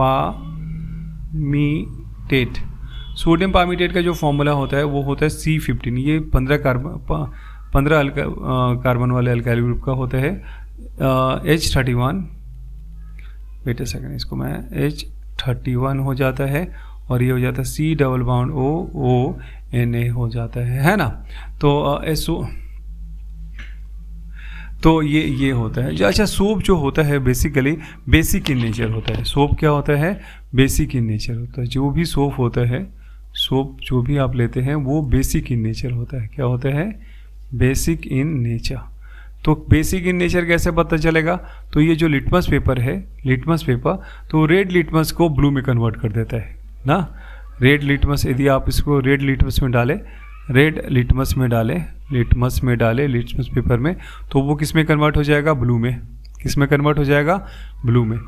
पामीटेट। सोडियम पामीटेट का जो फॉर्मूला होता है वो होता है C15। ये 15 कार्बन वाले अल्काइल ग्रुप का होता है H31। वेट अ सेकंड, इसको मैं H31 हो जाता है और ये हो जाता है C डबल बॉन्ड ONA हो जाता है ना। तो ये होता है। अच्छा, सोप जो होता है बेसिकली बेसिक इन नेचर होता है। सोप क्या होता है? बेसिक इन नेचर होता है। जो भी सोप होता है, सोप जो भी आप लेते हैं वो बेसिक इन नेचर होता है। क्या होता है? Basic in nature. तो बेसिक इन नेचर कैसे पता चलेगा? तो ये जो लिटमस पेपर है, लिटमस पेपर, तो रेड लिटमस को ब्लू में कन्वर्ट कर देता है ना। रेड लिटमस, यदि आप इसको रेड लिटमस में डालें, लिटमस पेपर में, तो वो किस में कन्वर्ट हो जाएगा? ब्लू में। किस में कन्वर्ट हो जाएगा? ब्लू में।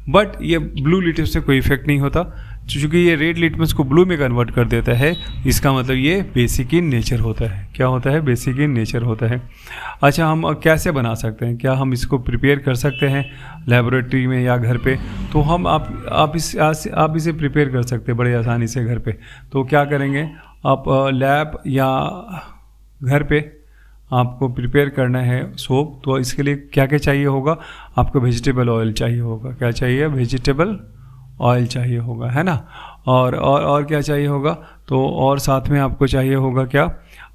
बट ये ब्लू लिटमस से कोई इफेक्ट नहीं होता, क्योंकि ये रेड लिटमस को ब्लू में कन्वर्ट कर देता है। इसका मतलब ये बेसिक इन नेचर होता है। क्या होता है? बेसिक इन नेचर होता है। अच्छा, हम कैसे बना सकते हैं? क्या हम इसको प्रिपेयर कर सकते हैं लेबोरेटरी में या घर पे? तो हम आप इसे प्रिपेयर कर सकते हैं बड़े आसानी से घर पे। तो क्या करेंगे आप? लैब या घर पे आपको प्रिपेयर करना है सोप, तो इसके लिए क्या क्या चाहिए होगा? आपको वेजिटेबल ऑयल चाहिए होगा। क्या चाहिए? वेजिटेबल ऑयल चाहिए होगा, है ना। और क्या चाहिए होगा? तो और साथ में आपको चाहिए होगा क्या?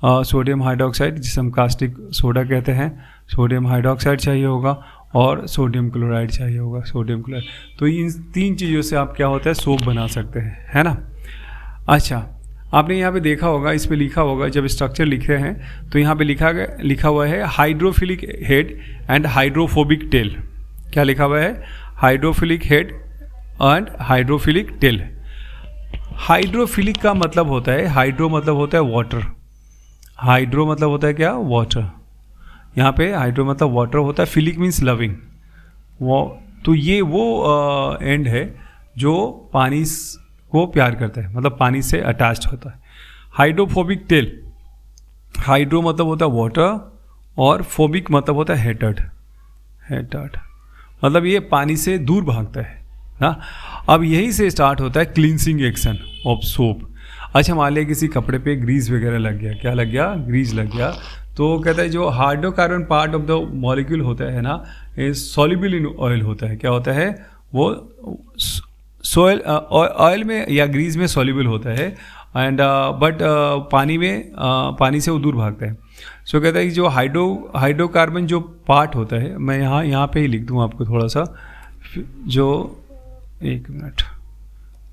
सोडियम हाइड्रोक्साइड, जिसे हम कास्टिक सोडा कहते हैं, सोडियम हाइड्रोक्साइड चाहिए होगा और सोडियम क्लोराइड चाहिए होगा, सोडियम क्लोराइड। तो इन 3 चीज़ों से आप क्या होता है? सोप बना सकते हैं, है ना। अच्छा, आपने यहाँ पे देखा होगा, इस पे लिखा होगा, जब स्ट्रक्चर लिख रहे हैं तो यहाँ पे लिखा हुआ है hydrophilic head and hydrophobic tail. क्या लिखा हुआ है? Hydrophilic head and hydrophilic tail. Hydrophilic का मतलब होता है, हाइड्रो मतलब होता है वाटर, हाइड्रो मतलब होता है क्या? वाटर। यहाँ पे हाइड्रो मतलब वाटर होता है, फिलिक मीन्स लविंग। तो ये वो एंड है जो पानी को प्यार करता है, मतलब पानी से अटैच्ड होता है। हाइड्रोफोबिक टेल, हाइड्रो मतलब होता है वाटर और फोबिक मतलब होता है हेटेड, मतलब ये पानी से दूर भागता है ना। अब यहीं से स्टार्ट होता है क्लींसिंग एक्शन ऑफ सोप। अच्छा, मान लिया किसी कपड़े पे ग्रीस वगैरह लग गया, क्या लग गया? ग्रीस लग गया। तो कहता है जो hydrocarbon part of the molecule होता है ना, सॉल्युबल इन ऑयल होता है। क्या होता है? वो ऑयल में या ग्रीस में सॉल्युबल होता है एंड बट पानी से वो दूर भागता है। सो कहता है कि जो हाइड्रोकार्बन जो पार्ट होता है, मैं यहाँ पे ही लिख दूँ आपको थोड़ा सा, जो एक मिनट,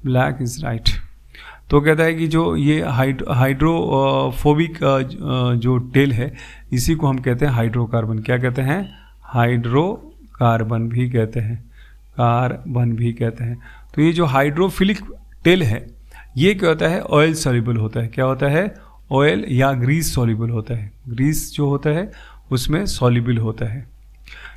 ब्लैक इज राइट। तो कहता है कि जो ये हाइड्रोफोबिक जो टेल है, इसी को हम कहते हैं हाइड्रोकार्बन। क्या कहते हैं? हाइड्रोकार्बन भी कहते हैं, कार्बन भी कहते हैं। तो ये जो हाइड्रोफिलिक टेल है, ये क्या होता है? ऑयल सॉल्युबल होता है। क्या होता है? ऑयल या ग्रीस सॉल्युबल होता है। ग्रीस जो होता है उसमें सॉल्युबल होता है।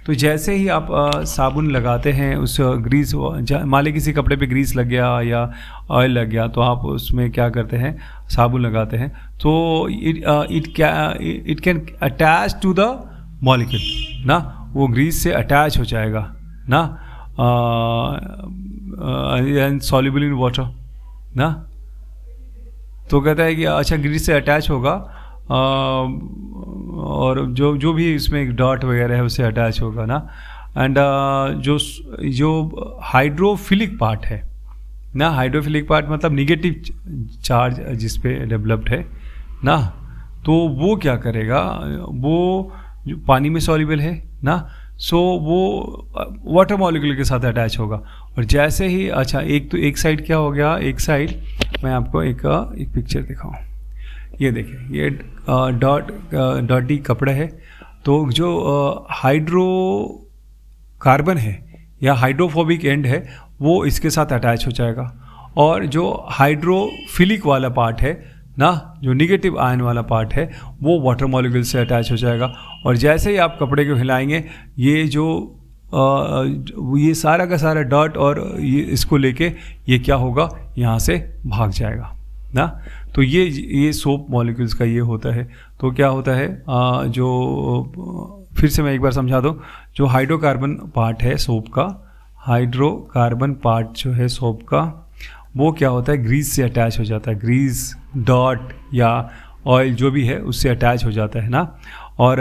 तो जैसे ही आप साबुन लगाते हैं, उस ग्रीस, मान ली किसी कपड़े पे ग्रीस लग गया या ऑयल लग गया, तो आप उसमें क्या करते हैं? साबुन लगाते हैं, तो it can attach to the molecule ना, वो ग्रीस से अटैच हो जाएगा ना, एंड सॉल्युबल इन वाटर ना। तो कहता है कि अच्छा ग्रीस से अटैच होगा, और जो भी इसमें डॉट वगैरह है उससे अटैच होगा ना। एंड जो हाइड्रोफिलिक पार्ट है ना, हाइड्रोफिलिक पार्ट मतलब निगेटिव चार्ज जिस पे डेवलप्ड है ना, तो वो क्या करेगा? वो जो पानी में सॉल्युबल है ना, सो वो वाटर मॉलिक्यूल के साथ अटैच होगा। और जैसे ही अच्छा एक साइड क्या हो गया? एक साइड मैं आपको एक पिक्चर दिखाऊं। ये देखिए, ये डॉटी कपड़ा है। तो जो हाइड्रोकार्बन है या हाइड्रोफोबिक एंड है, वो इसके साथ अटैच हो जाएगा। और जो हाइड्रोफिलिक वाला पार्ट है ना, जो निगेटिव आयन वाला पार्ट है, वो वाटर मॉलिक्यूल से अटैच हो जाएगा। और जैसे ही आप कपड़े को हिलाएंगे, ये जो ये सारा का सारा डॉट और ये इसको लेके ये क्या होगा? यहाँ से भाग जाएगा ना। तो ये सोप मॉलिक्यूल्स का ये होता है। तो क्या होता है? जो फिर से मैं एक बार समझा दूँ, जो हाइड्रोकार्बन पार्ट है सोप का, हाइड्रोकार्बन पार्ट जो है सोप का, वो क्या होता है? ग्रीस से अटैच हो जाता है। ग्रीस, डॉट या ऑयल जो भी है उससे अटैच हो जाता है ना। और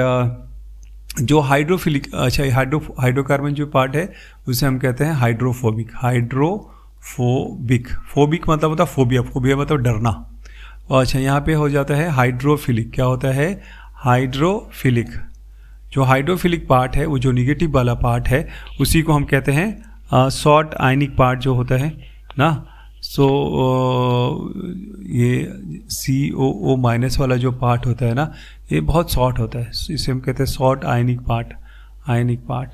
जो हाइड्रोफिलिक, अच्छा हाइड्रोकार्बन जो पार्ट है उसे हम कहते हैं हाइड्रोफोबिक। हाइड्रोफोबिक, फोबिक मतलब होता है फोबिया, फोबिया मतलब डरना। और अच्छा यहाँ पे हो जाता है हाइड्रोफिलिक। क्या होता है? हाइड्रोफिलिक। जो हाइड्रोफिलिक पार्ट है, वो जो निगेटिव वाला पार्ट है, उसी को हम कहते हैं शॉर्ट आयनिक पार्ट जो होता है ना। सो ये COO माइनस वाला जो पार्ट होता है ना, ये बहुत शॉर्ट होता है, इसे हम कहते हैं शॉर्ट आयनिक पार्ट। आयनिक पार्ट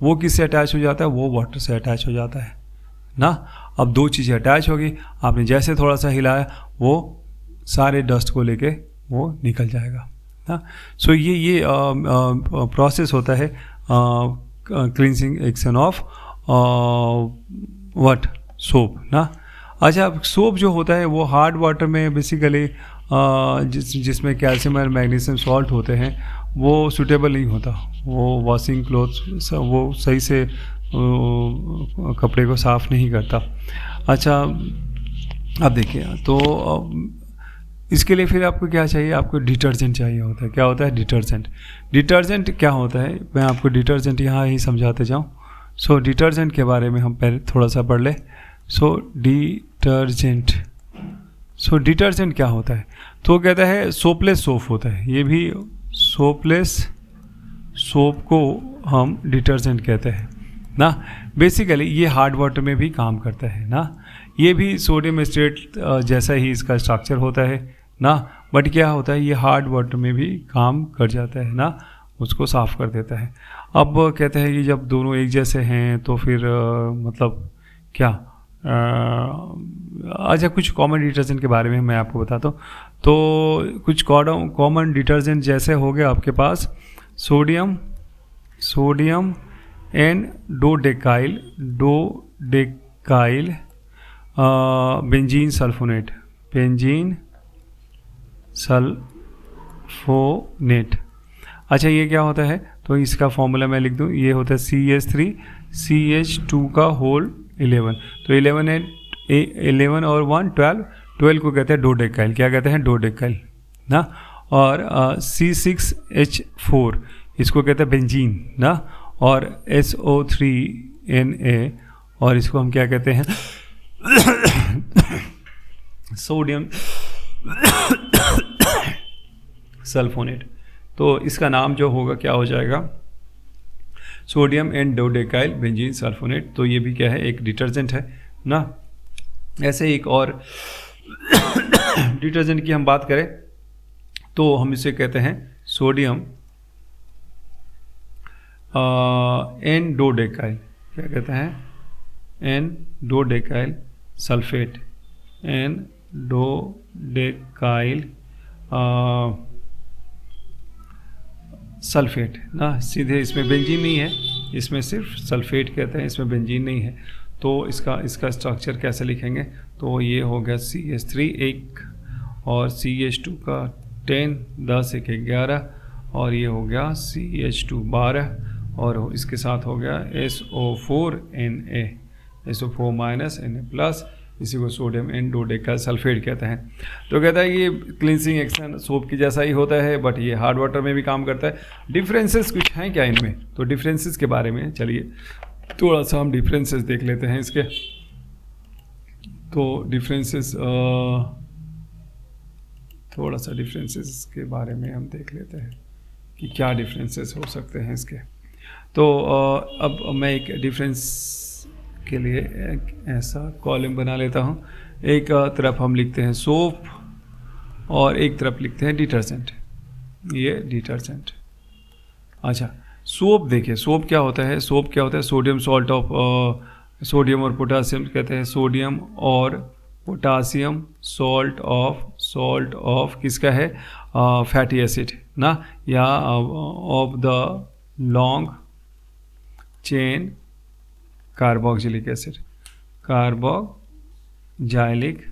वो किससे अटैच हो जाता है? वो वाटर से अटैच हो जाता है ना। अब दो चीज़ें अटैच होगी, आपने जैसे थोड़ा सा हिलाया, वो सारे डस्ट को लेके वो निकल जाएगा ना। सो ये प्रोसेस होता है cleansing action of what? Soap ना। अच्छा, सोप जो होता है वो हार्ड वाटर में बेसिकली जिसमें कैल्शियम और मैग्नीशियम सॉल्ट होते हैं, वो सूटेबल नहीं होता। वो वॉशिंग क्लोथ्स वो सही से कपड़े को साफ़ नहीं करता। अच्छा, अब देखिए, तो इसके लिए फिर आपको क्या चाहिए? आपको डिटर्जेंट चाहिए होता है। क्या होता है? डिटर्जेंट। डिटर्जेंट क्या होता है? मैं आपको डिटर्जेंट यहाँ ही समझाते जाऊँ। सो डिटर्जेंट के बारे में हम पहले थोड़ा सा पढ़ लें। सो डिटर्जेंट क्या होता है? तो कहता है सोपलेस सोप होता है। ये भी सोपलेस सोप को हम डिटर्जेंट कहते हैं ना। बेसिकली ये हार्ड वाटर में भी काम करता है ना। ये भी सोडियम एस्टेट जैसा ही इसका स्ट्रक्चर होता है ना, बट क्या होता है? ये हार्ड वाटर में भी काम कर जाता है ना, उसको साफ़ कर देता है। अब कहते हैं कि जब दोनों एक जैसे हैं तो फिर मतलब क्या? अच्छा, कुछ कॉमन डिटर्जेंट के बारे में मैं आपको बताता हूँ। तो कुछ कॉमन डिटर्जेंट जैसे हो गया आपके पास sodium and dodecyl benzene sulfonate, अच्छा ये क्या होता है? तो इसका फॉर्मूला मैं लिख दूँ, ये होता है CH3 CH2 का होल 11। तो 11 और 1 12 को कहते हैं डोडेकाइल। क्या कहते हैं? डोडेकाइल ना। और C6H4 इसको कहते हैं बेंजीन ना। और SO3Na, और इसको हम क्या कहते हैं? Sodium sulphonate. तो इसका नाम जो होगा क्या हो जाएगा? Sodium and dodecyl benzene sulphonate. तो ये भी क्या है? एक डिटर्जेंट है ना। ऐसे एक और डिटर्जेंट की हम बात करें तो हम इसे कहते हैं सोडियम एन-डोडेकाइल। क्या कहते हैं? एन-डोडेकाइल सल्फेट, एन-डोडेकाइल सल्फेट ना। सीधे इसमें बेंजीन नहीं है, इसमें सिर्फ सल्फेट कहते हैं, इसमें बेंजीन नहीं है। तो इसका स्ट्रक्चर कैसे लिखेंगे? तो ये हो गया CH3 1 और CH2 का 10 10 1 11 और ये हो गया CH2 12 और इसके साथ हो गया SO4 Na, SO4 minus Na plus, इसी को सोडियम एन-डोडेकाइल सल्फेट कहते हैं। तो कहता है ये क्लिनसिंग एक्शन सोप की जैसा ही होता है, बट ये हार्ड वाटर में भी काम करता है। डिफरेंसेस कुछ हैं क्या इनमें? तो डिफरेंसेस के बारे में चलिए थोड़ा सा हम डिफरेंसेस देख लेते हैं इसके। तो डिफरेंसेस थोड़ा सा डिफरेंसेस के बारे में हम देख लेते हैं कि क्या डिफरेंसेस हो सकते हैं इसके। तो अब मैं एक डिफरेंस के लिए एक ऐसा कॉलम बना लेता हूँ। एक तरफ हम लिखते हैं सोप और एक तरफ लिखते हैं डिटर्जेंट। ये डिटर्जेंट। अच्छा, सोप देखिए, सोप क्या होता है? सोप क्या होता है? सोडियम सॉल्ट ऑफ सोडियम और पोटासियम कहते हैं, सोडियम और पोटासियम सॉल्ट ऑफ किसका है? फैटी एसिड ना, या of the long chain carboxylic acid, carboxylic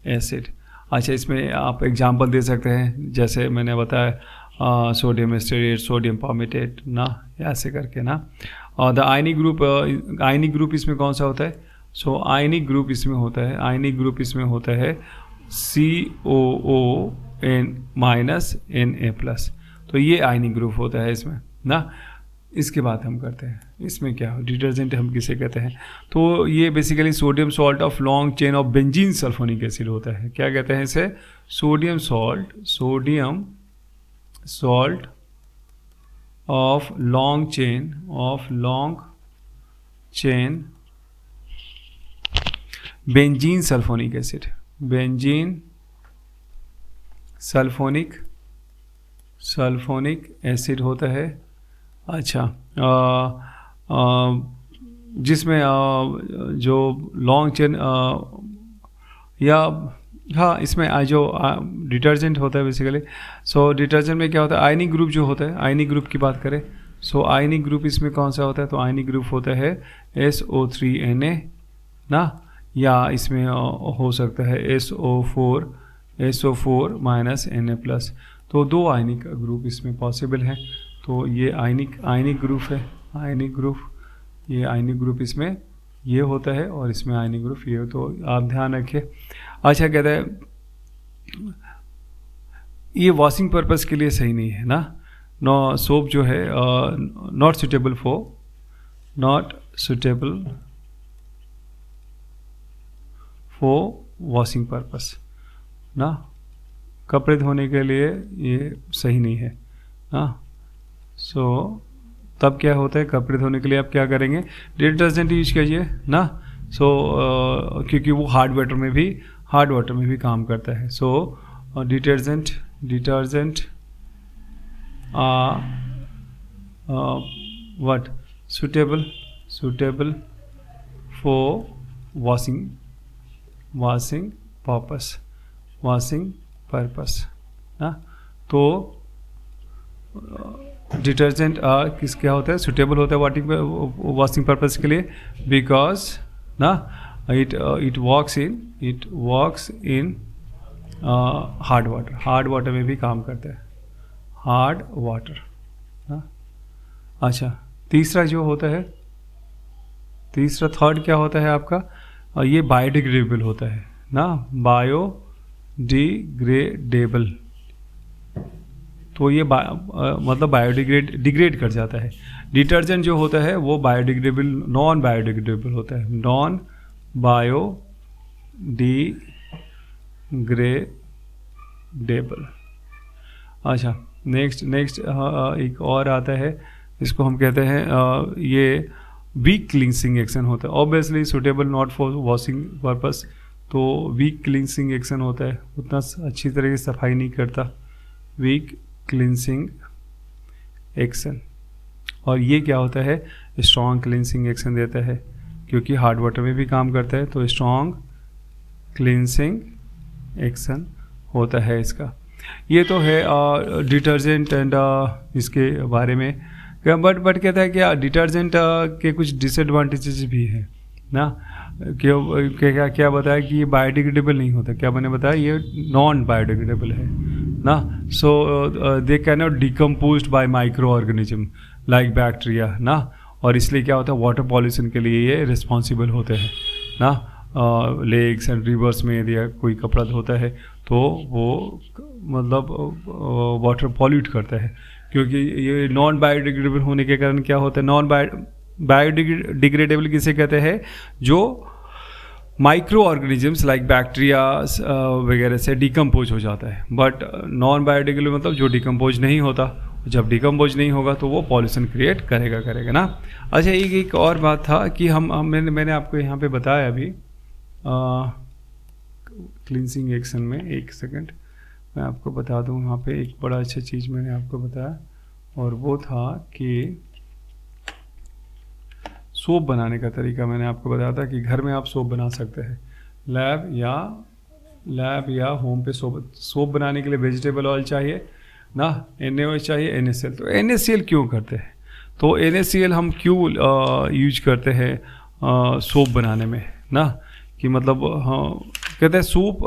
acid. अच्छा, इसमें आप एग्जांपल दे सकते हैं, जैसे मैंने बताया सोडियम एस्टेरेट, सोडियम पामेटेट ना, ऐसे करके ना। और द आयनिक ग्रुप इसमें कौन सा होता है? सो आयनिक ग्रुप इसमें होता है COON माइनस Na प्लस। तो ये आयनिक ग्रुप होता है इसमें ना। इसके बाद हम करते हैं इसमें क्या हो, डिटर्जेंट हम किसे कहते हैं? तो ये basically sodium salt of long chain of benzene sulphonic acid होता है। क्या कहते हैं इसे? Sodium salt of long chain benzene sulphonic acid, benzene sulphonic acid होता है। अच्छा, जिसमें जो लॉन्ग चेन या हाँ, इसमें जो डिटर्जेंट होता है बेसिकली। सो डिटर्जेंट में क्या होता है? आयनिक ग्रुप जो होता है, आयनिक ग्रुप की बात करें, सो आयनिक ग्रुप इसमें कौन सा होता है? तो आयनिक ग्रुप होता है SO3Na ना, या इसमें हो सकता है SO4 माइनस Na प्लस। तो दो आयनिक ग्रुप इसमें पॉसिबल है। तो ये आयनिक ग्रुप है, ये आयनिक ग्रुप इसमें ये होता है और इसमें आयनिक ग्रुप ये, तो आप ध्यान रखिए। अच्छा, कहता है ये वॉशिंग पर्पस के लिए सही नहीं है ना। नो, सोप जो है not suitable for washing purpose ना, कपड़े धोने के लिए ये सही नहीं है ना। सो तब क्या होता है? कपड़े धोने के लिए आप क्या करेंगे? डिटर्जेंट यूज कीजिए ना। सो क्योंकि वो हार्ड वाटर में भी काम करता है। So detergent what suitable for washing purpose ना। तो डिटर्जेंट क्या होता है? सुटेबल होता है वॉशिंग पर्पस के लिए, बिकॉज ना it works in hard water में भी काम करता है, हार्ड वाटर ना। अच्छा, तीसरा जो होता है, थर्ड क्या होता है आपका? ये बायोडिग्रेडेबल होता है ना, बायोडिग्रेडेबल। तो ये मतलब डिग्रेड कर जाता है। डिटर्जेंट जो होता है वो नॉन बायोडिग्रेडेबल होता है, नॉन बायोडिग्रेडेबल। अच्छा, नेक्स्ट एक और आता है, इसको हम कहते हैं ये वीक क्लींसिंग एक्शन होता है। Obviously suitable not for washing purpose, तो वीक क्लिनसिंग एक्शन होता है, उतना अच्छी तरह से सफाई नहीं करता, वीक क्लिनसिंग एक्शन। और ये क्या होता है, स्ट्रॉन्ग क्लिनसिंग एक्शन देता है, क्योंकि हार्ड वाटर में भी काम करता है, तो स्ट्रॉन्ग क्लिनसिंग एक्शन होता है इसका। ये तो है डिटर्जेंट एंड इसके बारे में। बट कहता है कि डिटर्जेंट के कुछ डिसएडवांटेजेस भी हैं ना। क्या बताया कि ये बायोडिग्रेडेबल नहीं होता, क्या मैंने बताया, ये नॉन बायोडिग्रेडेबल है ना। So they can not decomposed by micro organism like bacteria ना, और इसलिए क्या होता है, वाटर पॉल्यूशन के लिए ये रिस्पॉन्सिबल होते हैं ना। लेक्स एंड रिवर्स में यदि कोई कपड़ा धोता है तो वो मतलब वाटर पॉल्यूट करता है, क्योंकि ये नॉन बायोडिग्रेडेबल होने के कारण क्या होता है, नॉन बायोडिग्रेडेबल किसे कहते हैं, जो माइक्रो ऑर्गेनिजम्स लाइक बैक्टीरिया वगैरह से डिकम्पोज हो जाता है। बट नॉन बायोडिग्रेडेबल मतलब जो डिकम्पोज नहीं होता, जब डिकम्पोज नहीं होगा तो वो पॉल्यूशन क्रिएट करेगा ना। अच्छा, एक और बात था कि मैंने आपको यहाँ पे बताया अभी क्लिनसिंग एक्शन में, एक सेकंड मैं आपको बता दूँ, यहाँ पे एक बड़ा अच्छा चीज़ मैंने आपको बताया, और वो था कि सोप बनाने का तरीका। मैंने आपको बताया था कि घर में आप सोप बना सकते हैं, लैब या होम पे सोप बनाने के लिए वेजिटेबल ऑयल चाहिए ना, NaOH चाहिए, NaCl। तो NaCl क्यों करते हैं, तो NaCl हम क्यों यूज करते हैं सोप बनाने में ना, कि मतलब हाँ कहते हैं सूप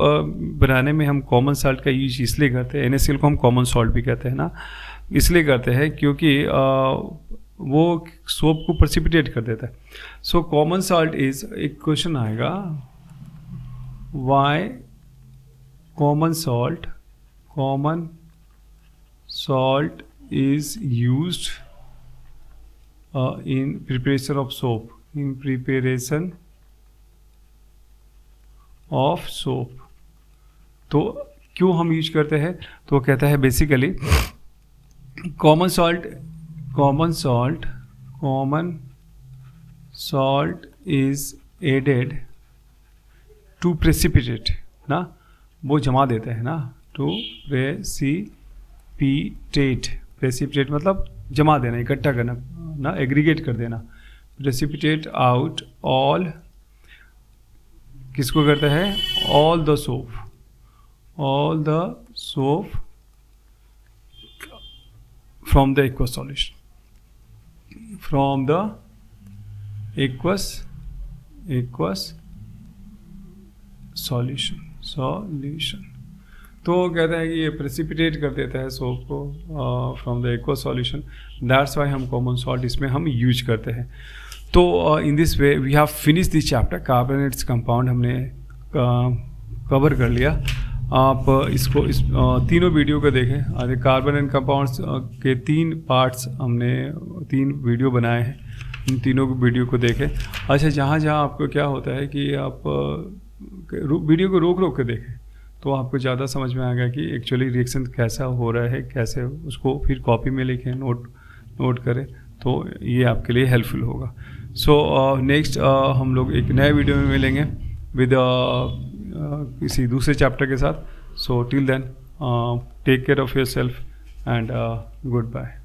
बनाने में हम कॉमन सॉल्ट का यूज इसलिए करते हैं, NaCl को हम कॉमन सॉल्ट भी कहते हैं ना, इसलिए करते हैं क्योंकि वो सोप को प्रेसिपिटेट कर देता है। सो कॉमन सॉल्ट इज, एक क्वेश्चन आएगा, why common salt is used in preparation of soap, तो क्यों हम यूज करते हैं, तो कहता है basically common salt is added to precipitate ना, वो जमा देते हैं ना, टू प्रेसिपिटेट मतलब जमा देना, इकट्ठा करना ना, एग्रीगेट कर देना, प्रेसिपिटेट आउट ऑल, किसको करता है, all the soap from the aqueous solution. तो कहता है कि ये प्रेसिपिटेट कर देता है सोप को from the aqueous solution, that's why हम कॉमन सॉल्ट इसमें हम यूज करते हैं। तो in this way we have finish this chapter, carbonates compound हमने कवर कर लिया। आप इसको तीनों वीडियो को देखें, कार्बोनेट कंपाउंड्स के 3 पार्ट्स हमने 3 वीडियो बनाए हैं, इन तीनों वीडियो को देखें। अच्छा, जहाँ आपको क्या होता है कि आप वीडियो को रोक के देखें, तो आपको ज़्यादा समझ में आ गया कि एक्चुअली रिएक्शन कैसा हो रहा है, कैसे उसको फिर कॉपी में लिखें, नोट करें, तो ये आपके लिए हेल्पफुल होगा। सो नेक्स्ट हम लोग एक नए वीडियो में मिलेंगे विद किसी दूसरे चैप्टर के साथ। So till then take care of yourself and good bye.